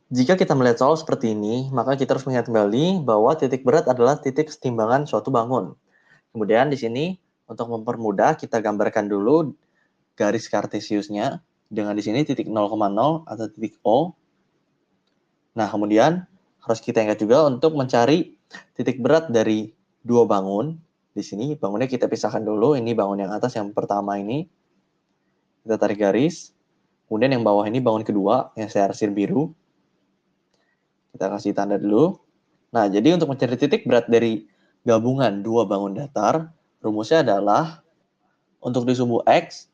Jika kita melihat soal seperti ini, maka kita harus mengingat kembali bahwa titik berat adalah titik kesetimbangan suatu bangun. Kemudian di sini untuk mempermudah kita gambarkan dulu garis kartesiusnya dengan di sini titik 0,0 atau titik O. Nah, kemudian harus kita ingat juga untuk mencari titik berat dari dua bangun. Di sini bangunnya kita pisahkan dulu. Ini bangun yang atas yang pertama ini. Kita tarik garis. Kemudian yang bawah ini bangun kedua yang saya arsir biru. Kita kasih tanda dulu. Nah, jadi untuk mencari titik berat dari gabungan dua bangun datar, rumusnya adalah untuk di sumbu X,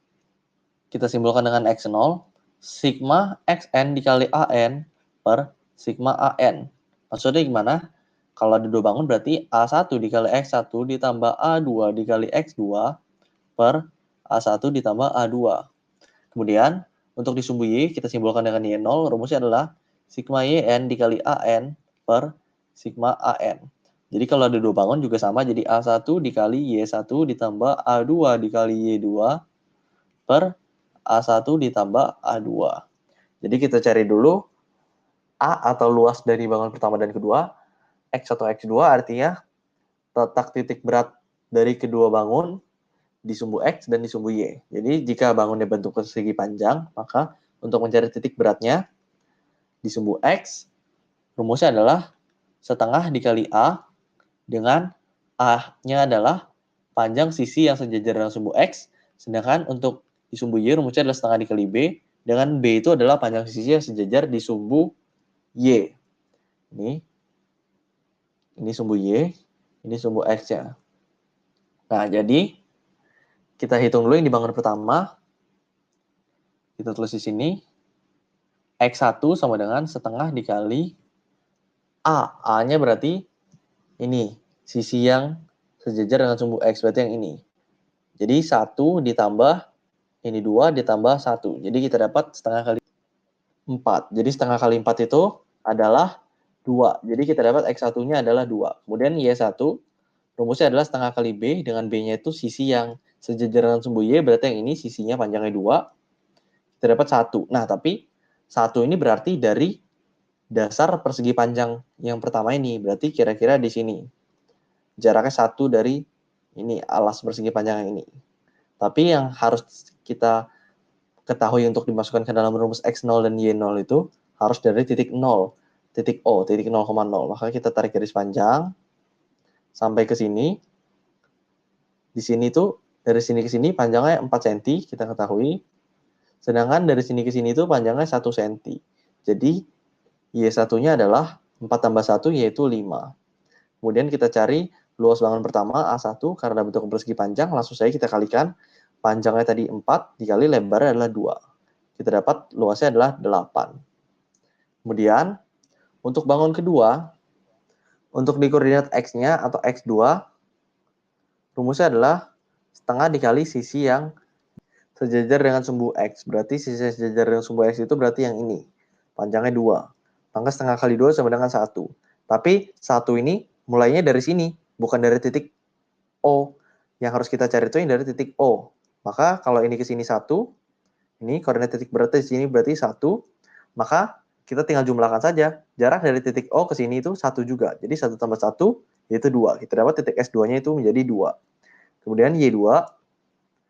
kita simbolkan dengan X0, sigma Xn dikali An per sigma An. Maksudnya gimana? Kalau ada dua bangun berarti A1 dikali X1 ditambah A2 dikali X2 per A1 ditambah A2. Kemudian, untuk di sumbu Y, kita simbolkan dengan Y0, rumusnya adalah sigma Yn dikali An per sigma An. Jadi kalau ada dua bangun juga sama, jadi A1 dikali Y1 ditambah A2 dikali Y2 per A1 ditambah A2. Jadi kita cari dulu A atau luas dari bangun pertama dan kedua, X atau X2 artinya letak titik berat dari kedua bangun di sumbu X dan di sumbu Y. Jadi jika bangunnya bentuk persegi panjang, maka untuk mencari titik beratnya di sumbu X, rumusnya adalah setengah dikali A dengan A-nya adalah panjang sisi yang sejajar dengan sumbu X, sedangkan untuk di sumbu Y rumusnya adalah setengah dikali B, dengan B itu adalah panjang sisi yang sejajar di sumbu Y. Ini sumbu Y, ini sumbu X-nya. Nah, jadi kita hitung dulu yang di bangun pertama. Kita tulis di sini. X1 sama dengan setengah dikali A. A-nya berarti ini, sisi yang sejajar dengan sumbu X, berarti yang ini. Jadi 1 ditambah, ini 2 ditambah 1. Jadi kita dapat setengah kali 4. Jadi setengah kali 4 itu adalah 2. Jadi kita dapat X1-nya adalah 2. Kemudian Y1, rumusnya adalah setengah kali B, dengan B-nya itu sisi yang sejajar dengan sumbu Y, berarti yang ini sisinya panjangnya 2. Kita dapat 1. Nah, tapi 1 ini berarti dari dasar persegi panjang yang pertama ini, berarti kira-kira di sini. Jaraknya 1 dari ini, alas persegi panjang yang ini. Tapi yang harus kita ketahui untuk dimasukkan ke dalam rumus X0 dan Y0 itu harus dari titik 0, titik O, titik 0,0. Maka kita tarik garis panjang sampai ke sini. Di sini tuh dari sini ke sini panjangnya 4 cm, kita ketahui. Sedangkan dari sini ke sini itu panjangnya 1 cm. Jadi Y1-nya adalah 4 tambah 1 yaitu 5. Kemudian kita cari luas bangun pertama A1 karena bentuk persegi panjang, langsung saja kita kalikan panjangnya tadi 4 dikali lebarnya adalah 2. Kita dapat luasnya adalah 8. Kemudian untuk bangun kedua, untuk di koordinat X-nya atau X2, rumusnya adalah setengah dikali sisi yang sejajar dengan sumbu X. Berarti sisi yang sejajar dengan sumbu X itu berarti yang ini. Panjangnya 2. Maka setengah kali 2 sama dengan 1. Tapi 1 ini mulainya dari sini, bukan dari titik O. Yang harus kita cari itu yang dari titik O. Maka kalau ini ke sini 1, ini koordinat titik beratnya di sini berarti 1, maka kita tinggal jumlahkan saja. Jarak dari titik O ke sini itu 1 juga. Jadi 1 tambah 1 yaitu 2. Kita dapat titik S2-nya itu menjadi 2. Kemudian Y2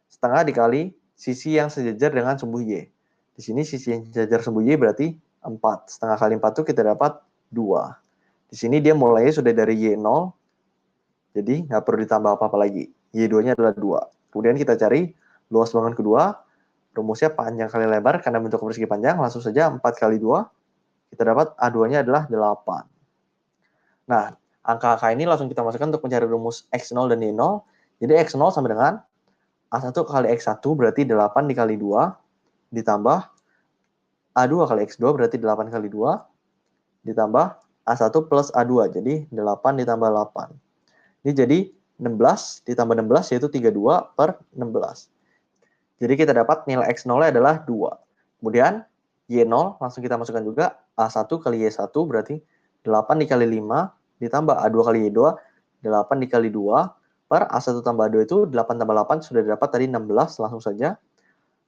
setengah dikali sisi yang sejajar dengan sumbu Y. Di sini sisi yang sejajar sumbu Y berarti 4. Setengah kali 4 itu kita dapat 2. Di sini dia mulainya sudah dari Y0, jadi nggak perlu ditambah apa-apa lagi. Y2-nya adalah 2. Kemudian kita cari luas bangun kedua, rumusnya panjang kali lebar, karena bentuk persegi panjang, langsung saja 4 kali 2, kita dapat A2-nya adalah 8. Nah, angka-angka ini langsung kita masukkan untuk mencari rumus X0 dan Y0. Jadi X0 sama dengan A1 kali X1 berarti 8 dikali 2, ditambah A2 kali X2 berarti 8 kali 2, ditambah A1 plus A2, jadi 8 ditambah 8. Ini jadi 16 ditambah 16 yaitu 32 per 16. Jadi kita dapat nilai X0 adalah 2. Kemudian Y0 langsung kita masukkan juga. A1 kali Y1 berarti 8 dikali 5 ditambah A2 kali Y2, 8 dikali 2 per A1 tambah A2 itu 8 tambah 8 sudah dapat tadi 16, langsung saja.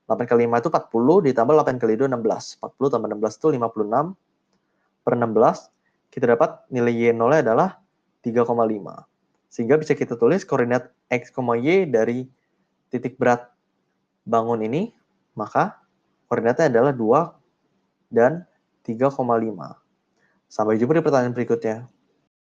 8 kali 5 itu 40 ditambah 8 kali 2 16. 40 tambah 16 itu 56. per 16, kita dapat nilai Y0-nya adalah 3,5. Sehingga bisa kita tulis koordinat X, Y dari titik berat bangun ini, maka koordinatnya adalah 2 dan 3,5. Sampai jumpa di pertanyaan berikutnya.